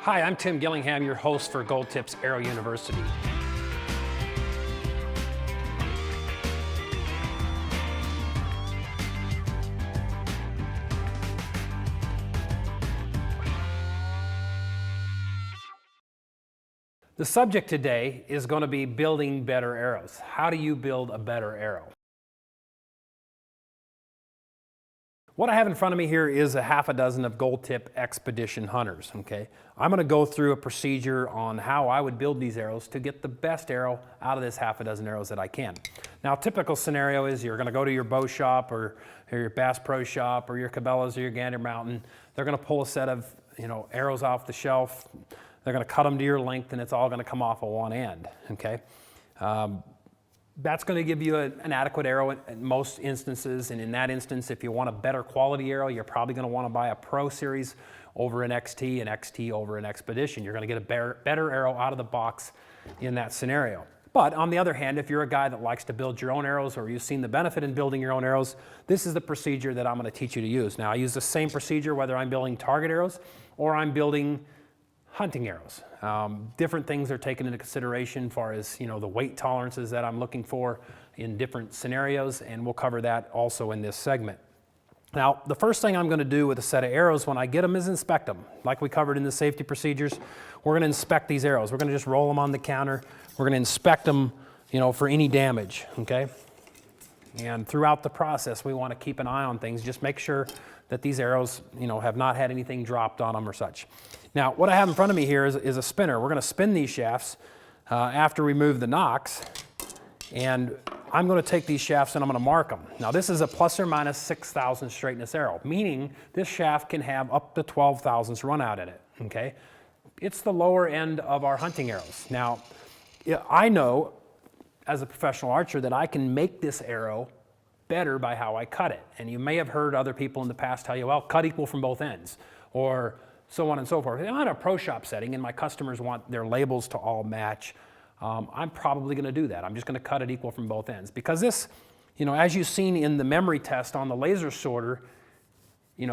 Hi, I'm Tim Gillingham, your host for Gold Tip's Arrow University. The subject today is going to be building better arrows. How do you build a better arrow? What I have in front of me here is a half a dozen of Gold Tip Expedition hunters. Okay, I'm going to go through a procedure on how I would build these arrows to get the best arrow out of this half a dozen arrows that I can. Now, a typical scenario is you're going to go to your bow shop or your Bass Pro Shop or your Cabela's or your Gander Mountain. They're going to pull a set of arrows off the shelf. They're going to cut them to your length, and it's all going to come off of one end. Okay. That's going to give you an adequate arrow in most instances, and in that instance, if you want a better quality arrow, you're probably going to want to buy a Pro Series over an XT and XT over an Expedition. You're going to get a better arrow out of the box in that scenario. But on the other hand, if you're a guy that likes to build your own arrows or you've seen the benefit in building your own arrows, this is the procedure that I'm going to teach you to use. Now, I use the same procedure whether I'm building target arrows or I'm building hunting arrows. Different things are taken into consideration as far as the weight tolerances that I'm looking for in different scenarios, and we'll cover that also in this segment. Now, the first thing I'm going to do with a set of arrows when I get them is inspect them. Like we covered in the safety procedures, we're going to inspect these arrows. We're going to just roll them on the counter. We're going to inspect them, for any damage, okay? And throughout the process, we want to keep an eye on things. Just make sure that these arrows, have not had anything dropped on them or such. Now, what I have in front of me here is a spinner. We're going to spin these shafts after we remove the nocks, and I'm going to take these shafts and I'm going to mark them. Now, this is a plus or minus 6,000 straightness arrow, meaning this shaft can have up to 12 thousandths run out in it, okay? It's the lower end of our hunting arrows. Now, I know as a professional archer that I can make this arrow better by how I cut it. And you may have heard other people in the past tell you, well, cut equal from both ends, or so on and so forth. I'm in a pro shop setting and my customers want their labels to all match. I'm probably going to do that. I'm just going to cut it equal from both ends. Because this, as you've seen in the memory test on the laser sorter,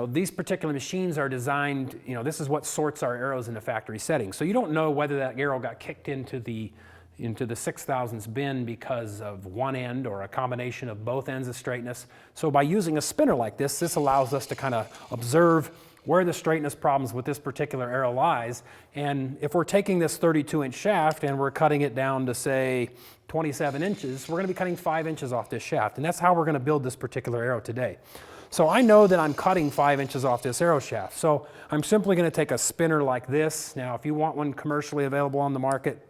these particular machines are designed, this is what sorts our arrows in a factory setting. So you don't know whether that arrow got kicked into the 6,000ths bin because of one end or a combination of both ends of straightness. So by using a spinner like this allows us to kind of observe where the straightness problems with this particular arrow lies. And if we're taking this 32-inch shaft and we're cutting it down to, say, 27 inches, we're going to be cutting 5 inches off this shaft. And that's how we're going to build this particular arrow today. So I know that I'm cutting 5 inches off this arrow shaft. So I'm simply going to take a spinner like this. Now, if you want one commercially available on the market,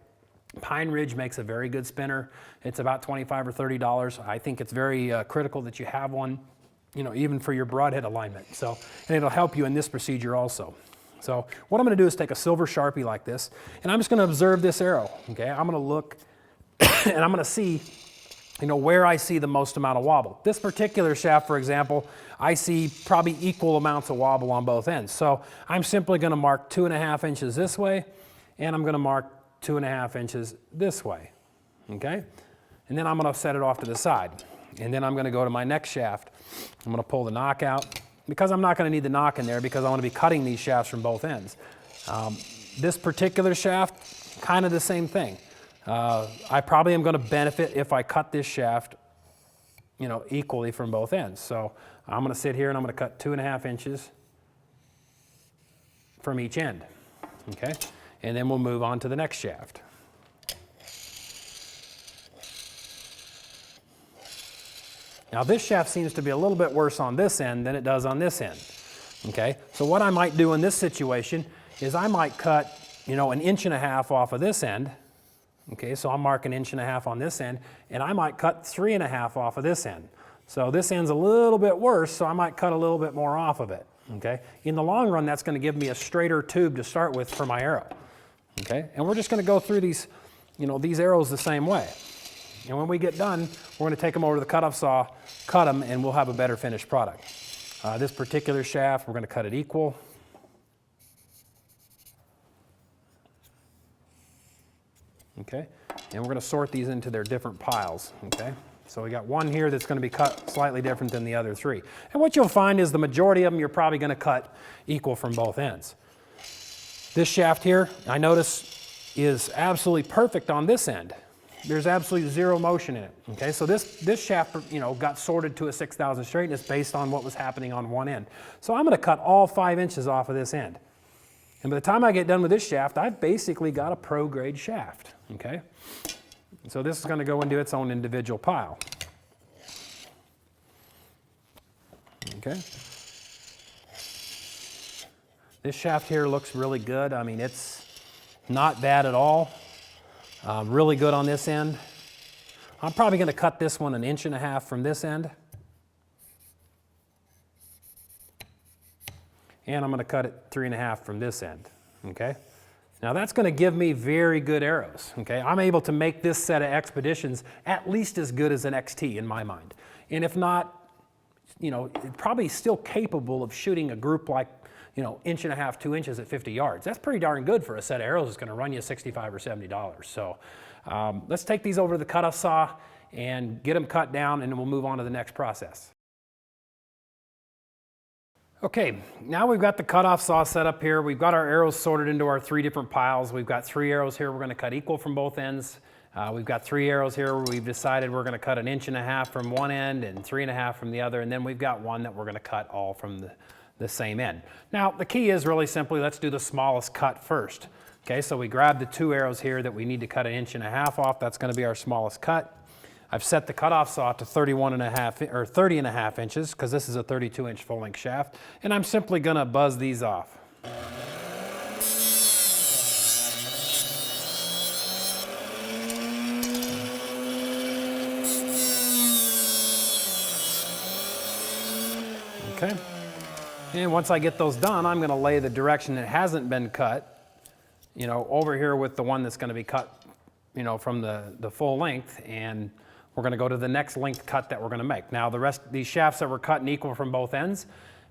Pine Ridge makes a very good spinner. It's about $25 or $30. I think it's very critical that you have one, even for your broadhead alignment. So, and it'll help you in this procedure also. So what I'm going to do is take a silver Sharpie like this, and I'm just going to observe this arrow. Okay, I'm going to look, and I'm going to see, where I see the most amount of wobble. This particular shaft, for example, I see probably equal amounts of wobble on both ends. So I'm simply going to mark 2.5 inches this way, and I'm going to mark 2.5 inches this way, okay? And then I'm going to set it off to the side. And then I'm going to go to my next shaft. I'm going to pull the nock out, because I'm not going to need the nock in there because I want to be cutting these shafts from both ends. This particular shaft, kind of the same thing. I probably am going to benefit if I cut this shaft, equally from both ends. So I'm going to sit here and I'm going to cut 2.5 inches from each end, okay? And then we'll move on to the next shaft. Now this shaft seems to be a little bit worse on this end than it does on this end, okay? So what I might do in this situation is I might cut, an 1.5 inches off of this end, okay? So I'm marking 1.5 inches on this end, and I might cut 3.5 inches off of this end. So this end's a little bit worse, so I might cut a little bit more off of it, okay? In the long run, that's going to give me a straighter tube to start with for my arrow. Okay, and we're just going to go through these, these arrows the same way. And when we get done, we're going to take them over to the cut-off saw, cut them, and we'll have a better finished product. This particular shaft, we're going to cut it equal. Okay, and we're going to sort these into their different piles. Okay, so we got one here that's going to be cut slightly different than the other three. And what you'll find is the majority of them you're probably going to cut equal from both ends. This shaft here, I notice, is absolutely perfect on this end. There's absolutely zero motion in it. Okay, so this shaft, got sorted to a 6,000 straightness based on what was happening on one end. So I'm going to cut all 5 inches off of this end. And by the time I get done with this shaft, I've basically got a pro grade shaft. Okay, so this is going to go into its own individual pile. Okay. This shaft here looks really good. I mean, it's not bad at all. Really good on this end. I'm probably going to cut this one 1.5 inches from this end. And I'm going to cut it 3.5 from this end. Okay. Now that's going to give me very good arrows. Okay. I'm able to make this set of expeditions at least as good as an XT in my mind. And if not, probably still capable of shooting a group like 1.5 inches, 2 inches at 50 yards. That's pretty darn good for a set of arrows that's going to run you $65 or $70. So let's take these over to the cutoff saw and get them cut down, and then we'll move on to the next process. Okay, now we've got the cutoff saw set up here. We've got our arrows sorted into our 3 different piles. We've got 3 arrows here we're going to cut equal from both ends. We've got 3 arrows here where we've decided we're going to cut 1.5 inches from one end and 3.5 from the other, and then we've got one that we're going to cut all from the same end. Now the key is really simply, let's do the smallest cut first. Okay, so we grab the 2 arrows here that we need to cut 1.5 inches off. That's going to be our smallest cut. I've set the cutoff saw to 30.5 inches because this is a 32-inch full-length shaft, and I'm simply going to buzz these off. Okay. And once I get those done, I'm going to lay the direction that hasn't been cut, over here with the one that's going to be cut, from the full length, and we're going to go to the next length cut that we're going to make. Now the rest of these shafts that we're cutting equal from both ends,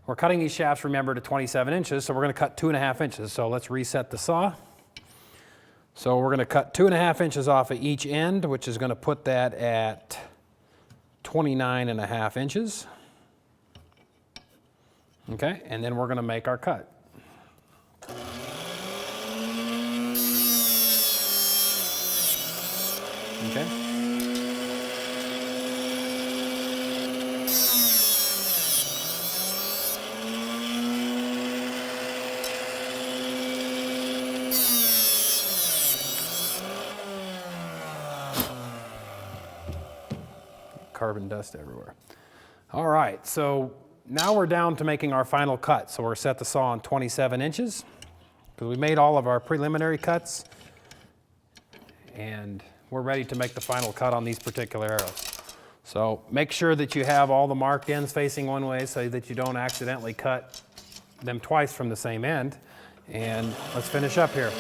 we're cutting these shafts, remember, to 27 inches, so we're going to cut 2.5 inches. So let's reset the saw. So we're going to cut 2.5 inches off of each end, which is going to put that at 29.5 inches. Okay, and then we're going to make our cut. Okay. Carbon dust everywhere. All right, so now we're down to making our final cut. So we're set the saw on 27 inches because we made all of our preliminary cuts, and we're ready to make the final cut on these particular arrows. So make sure that you have all the marked ends facing one way so that you don't accidentally cut them twice from the same end. And let's finish up here.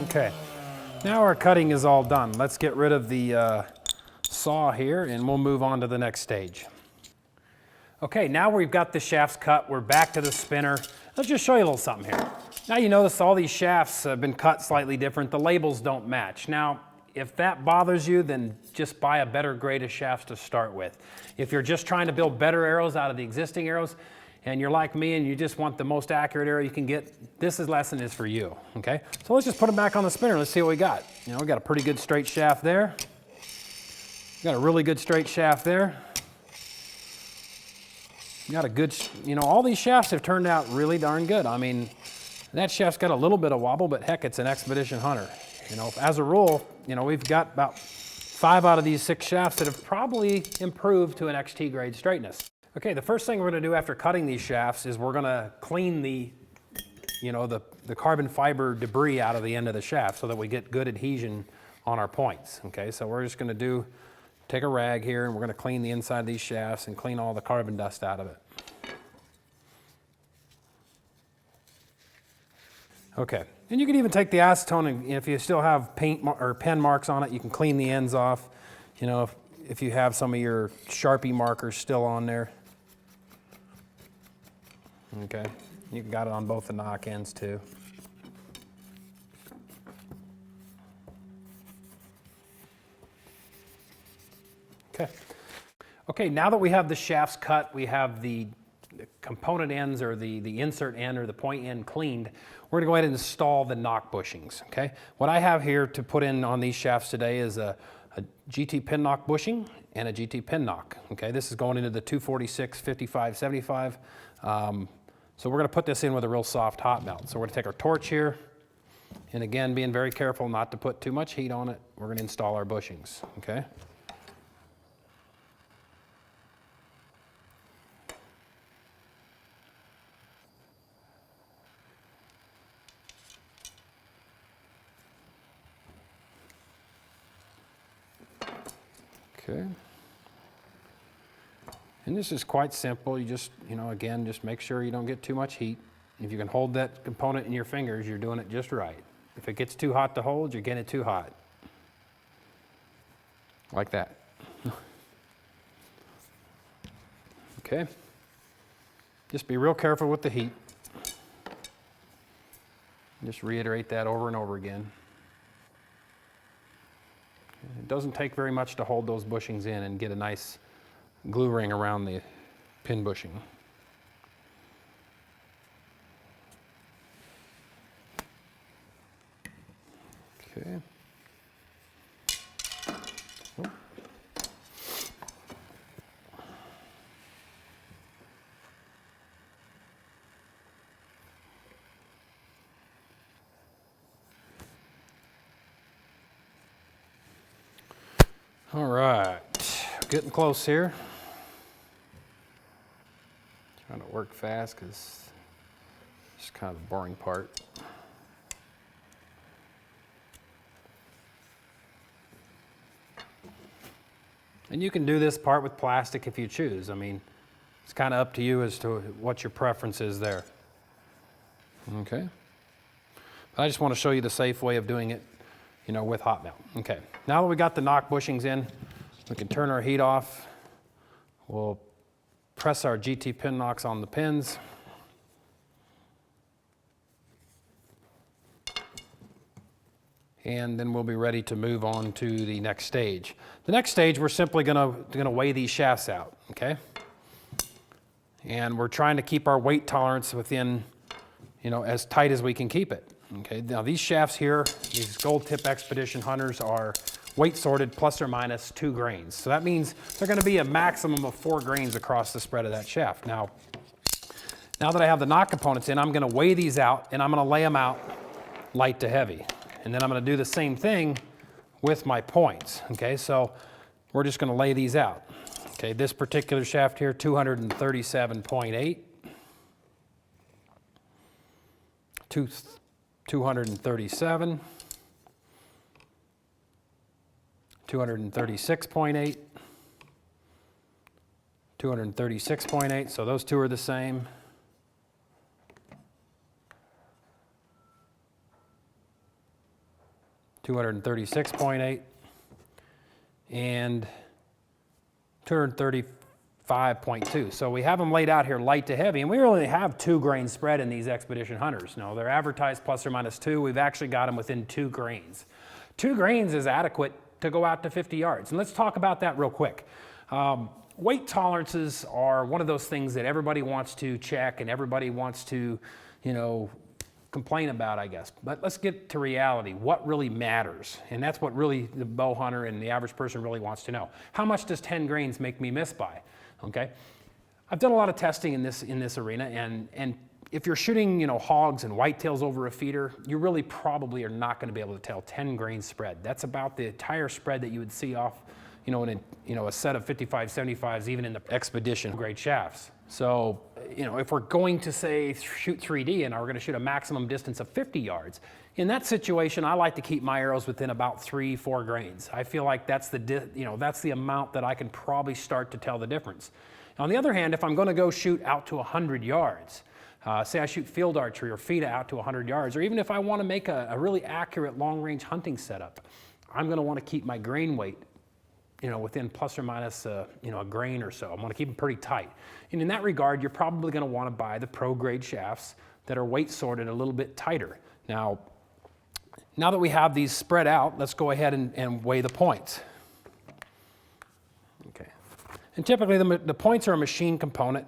Okay, now our cutting is all done. Let's get rid of the saw here and we'll move on to the next stage. Okay, now we've got the shafts cut, we're back to the spinner. Let's just show you a little something here. Now you notice all these shafts have been cut slightly different. The labels don't match. Now, if that bothers you, then just buy a better grade of shafts to start with. If you're just trying to build better arrows out of the existing arrows, and you're like me and you just want the most accurate arrow you can get, this lesson is for you, okay? So let's just put them back on the spinner. Let's see what we got. We got a pretty good straight shaft there. We got a really good straight shaft there. We got a good, all these shafts have turned out really darn good. I mean, that shaft's got a little bit of wobble, but heck, it's an Expedition Hunter. As a rule, we've got about 5 out of these 6 shafts that have probably improved to an XT grade straightness. Okay, the first thing we're going to do after cutting these shafts is we're going to clean the carbon fiber debris out of the end of the shaft so that we get good adhesion on our points. Okay, so we're just going to take a rag here and we're going to clean the inside of these shafts and clean all the carbon dust out of it. Okay, and you can even take the acetone, and if you still have paint or pen marks on it, you can clean the ends off. You know, if you have some of your Sharpie markers still on there. Okay, you got it on both the Nock ends too. Okay. Okay, now that we have the shafts cut, we have the component ends or the insert end or the point end cleaned, we're going to go ahead and install the Nock bushings. Okay, what I have here to put in on these shafts today is a GT pin Nock bushing and a GT pin Nock. Okay, this is going into the 246, 55, 75. So we're going to put this in with a real soft hot melt. So we're going to take our torch here, and again, being very careful not to put too much heat on it, we're going to install our bushings. Okay. Okay. And this is quite simple. You just, again, just make sure you don't get too much heat. If you can hold that component in your fingers, you're doing it just right. If it gets too hot to hold, you're getting it too hot. Like that. Okay. Just be real careful with the heat. Just reiterate that over and over again. It doesn't take very much to hold those bushings in and get a nice glue ring around the pin bushing. Okay. Oh. All right, getting close here. Trying to work fast because it's kind of the boring part. And you can do this part with plastic if you choose. I mean, it's kind of up to you as to what your preference is there. Okay. But I just want to show you the safe way of doing it, with hot melt. Okay. Now that we got the Nock bushings in, we can turn our heat off. We'll press our GT pin Nocks on the pins. And then we'll be ready to move on to the next stage. The next stage, we're simply gonna weigh these shafts out, okay? And we're trying to keep our weight tolerance within, as tight as we can keep it, okay? Now these shafts here, these Gold Tip Expedition Hunters are weight sorted plus or minus 2 grains. So that means they're gonna be a maximum of 4 grains across the spread of that shaft. Now that I have the Nock components in, I'm gonna weigh these out and I'm gonna lay them out light to heavy. And then I'm going to do the same thing with my points. Okay, so we're just going to lay these out. Okay, this particular shaft here, 237.8, 237, 236.8, 236.8. So those two are the same. 236.8 and 235.2. So we have them laid out here light to heavy, and we really have 2 grain spread in these Expedition Hunters. No, they're advertised plus or minus 2. We've actually got them within 2 grains. 2 grains is adequate to go out to 50 yards. And let's talk about that real quick. Weight tolerances are one of those things that everybody wants to check and everybody wants to, complain about, I guess. But let's get to reality. What really matters? And that's what really the bow hunter and the average person really wants to know. How much does 10 grains make me miss by? Okay. I've done a lot of testing in this arena, and if you're shooting, hogs and whitetails over a feeder, you really probably are not going to be able to tell 10 grain spread. That's about the entire spread that you would see off, in a set of 55, 75s, even in the Expedition grade shafts. So, if we're going to say shoot 3D and we're going to shoot a maximum distance of 50 yards, in that situation, I like to keep my arrows within about 3-4 grains. I feel like that's that's the amount that I can probably start to tell the difference. On the other hand, if I'm going to go shoot out to 100 yards, Say I shoot field archery or feed out to 100 yards, or even if I want to make a really accurate long-range hunting setup, I'm going to want to keep my grain weight, within plus or minus, a grain or so. I'm going to keep them pretty tight. And in that regard, you're probably going to want to buy the pro-grade shafts that are weight sorted a little bit tighter. Now that we have these spread out, let's go ahead and weigh the points. Okay. And typically the points are a machine component,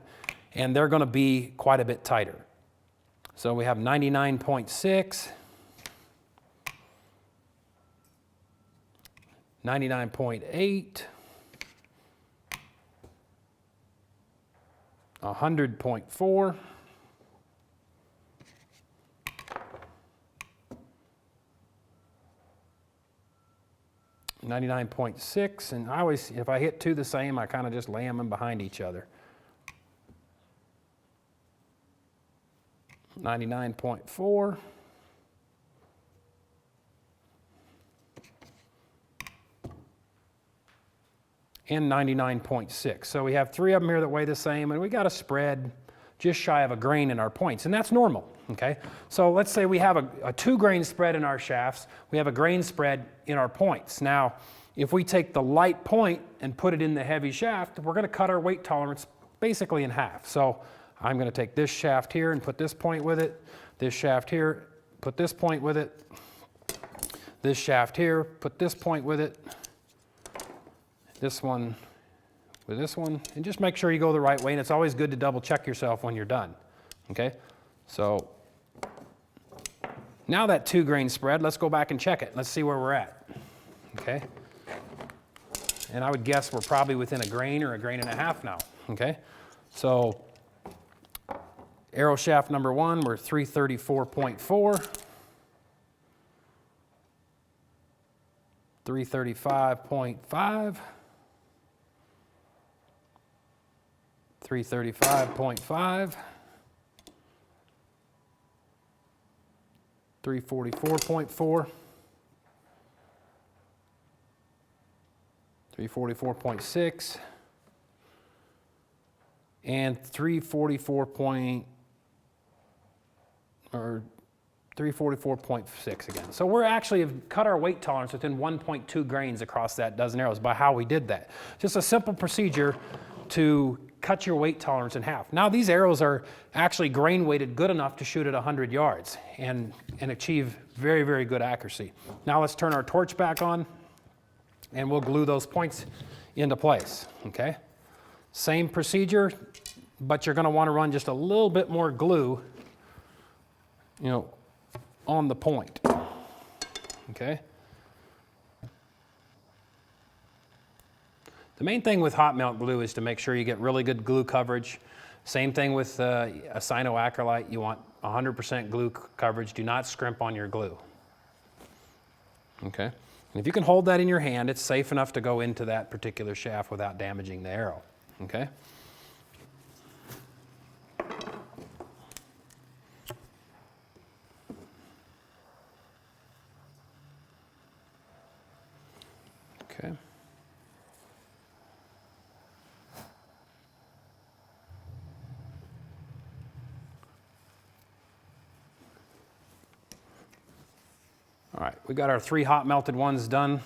and they're going to be quite a bit tighter. So we have 99.6, 99.8, 100.4, 99.6, and I always, if I hit two the same, I kind of just lay them in behind each other. 99.4, and 99.6. So we have three of them here that weigh the same, and we got a spread just shy of a grain in our points, and that's normal, okay? So let's say we have a 2 grain spread in our shafts, we have a grain spread in our points. Now, if we take the light point and put it in the heavy shaft, we're gonna cut our weight tolerance basically in half. So I'm gonna take this shaft here and put this point with it, this shaft here, put this point with it, this shaft here, put this point with it, this one with this one, and just make sure you go the right way, and it's always good to double check yourself when you're done, okay? So now that 2 grain spread, let's go back and check it. Let's see where we're at, okay? And I would guess we're probably within a grain or a grain and a half now, okay? So arrow shaft number 1, we're 334.4, 335.5, 335.5, 344.4, 344.6, and 344.6 again. So we're actually have cut our weight tolerance within 1.2 grains across that dozen arrows by how we did that. Just a simple procedure to cut your weight tolerance in half. Now these arrows are actually grain weighted good enough to shoot at 100 yards and achieve very, very good accuracy. Now let's turn our torch back on and we'll glue those points into place, okay? Same procedure, but you're gonna wanna run just a little bit more glue, on the point, okay? The main thing with hot melt glue is to make sure you get really good glue coverage. Same thing with a cyanoacrylite. You want 100% glue coverage. Do not scrimp on your glue. Okay? And if you can hold that in your hand, it's safe enough to go into that particular shaft without damaging the arrow. Okay? Okay. All right, we got our 3 hot melted ones done.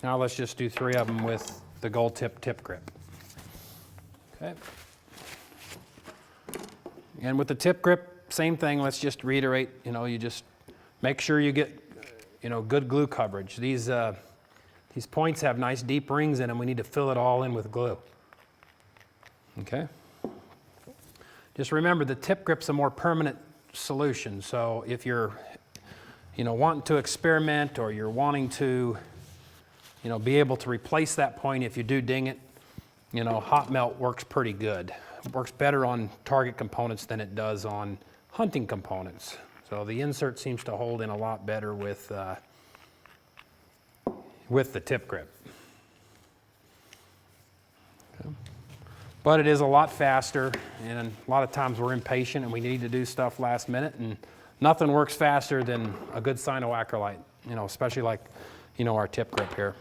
Now let's just do 3 of them with the Gold Tip grip. Okay. And with the tip grip, same thing. Let's just reiterate, you just make sure you get, good glue coverage. These points have nice deep rings in them. We need to fill it all in with glue. Okay. Just remember the tip grip's a more permanent solution. So if you're wanting to experiment or you're wanting to, be able to replace that point if you do ding it, hot melt works pretty good. It works better on target components than it does on hunting components. So the insert seems to hold in a lot better with the tip grip. Okay. But it is a lot faster, and a lot of times we're impatient and we need to do stuff last minute, and nothing works faster than a good cyanoacrylite, especially like, our tip grip here.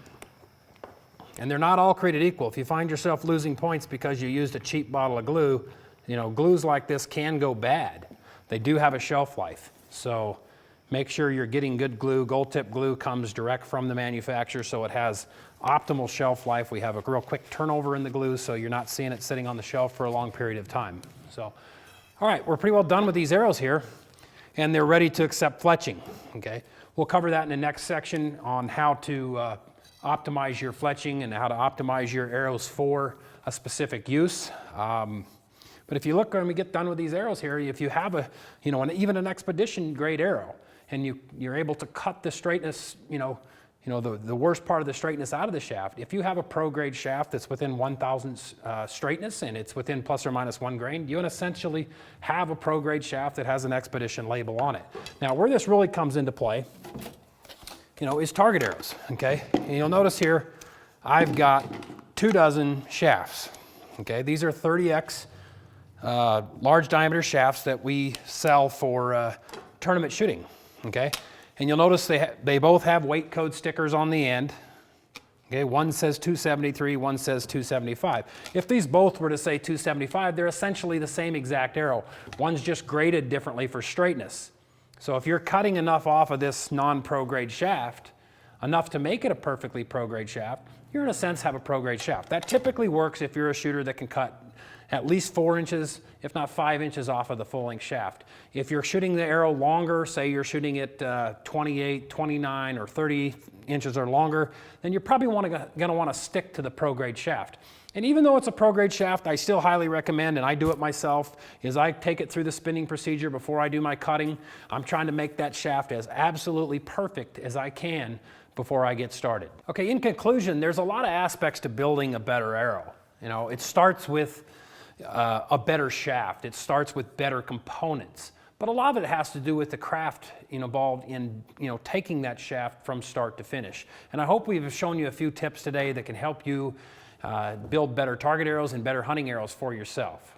And they're not all created equal. If you find yourself losing points because you used a cheap bottle of glue, You know, glues like this can go bad. They do have a shelf life. So make sure you're getting good glue. Gold Tip glue comes direct from the manufacturer, so it has optimal shelf life. We have a real quick turnover in the glue, so you're not seeing it sitting on the shelf for a long period of time. So, all right, we're pretty well done with these arrows here, and they're ready to accept fletching, okay? We'll cover that in the next section on how to optimize your fletching and how to optimize your arrows for a specific use. But if you look when we get done with these arrows here, if you have a, you know, even an expedition grade arrow, and you're able to cut the straightness, the worst part of the straightness out of the shaft, if you have a pro grade shaft that's within 1,000 straightness and it's within plus or minus 1 grain, you essentially have a pro grade shaft that has an expedition label on it. Now, where this really comes into play, is target arrows, okay? And you'll notice here, I've got 24 shafts, okay? These are 30X large diameter shafts that we sell for tournament shooting, okay? And you'll notice they both have weight code stickers on the end. Okay, one says 273, one says 275. If these both were to say 275, they're essentially the same exact arrow. One's just graded differently for straightness. So if you're cutting enough off of this non-pro grade shaft, enough to make it a perfectly pro grade shaft, you're in a sense have a pro grade shaft. That typically works if you're a shooter that can cut at least 4 inches, if not 5 inches off of the full length shaft. If you're shooting the arrow longer, say you're shooting it 28, 29, or 30 inches or longer, then you're probably gonna wanna stick to the pro grade shaft. And even though it's a pro grade shaft, I still highly recommend, and I do it myself, is I take it through the spinning procedure before I do my cutting. I'm trying to make that shaft as absolutely perfect as I can before I get started. Okay, in conclusion, there's a lot of aspects to building a better arrow. It starts with a better shaft. It starts with better components. But a lot of it has to do with the craft involved in taking that shaft from start to finish. And I hope we've shown you a few tips today that can help you build better target arrows and better hunting arrows for yourself.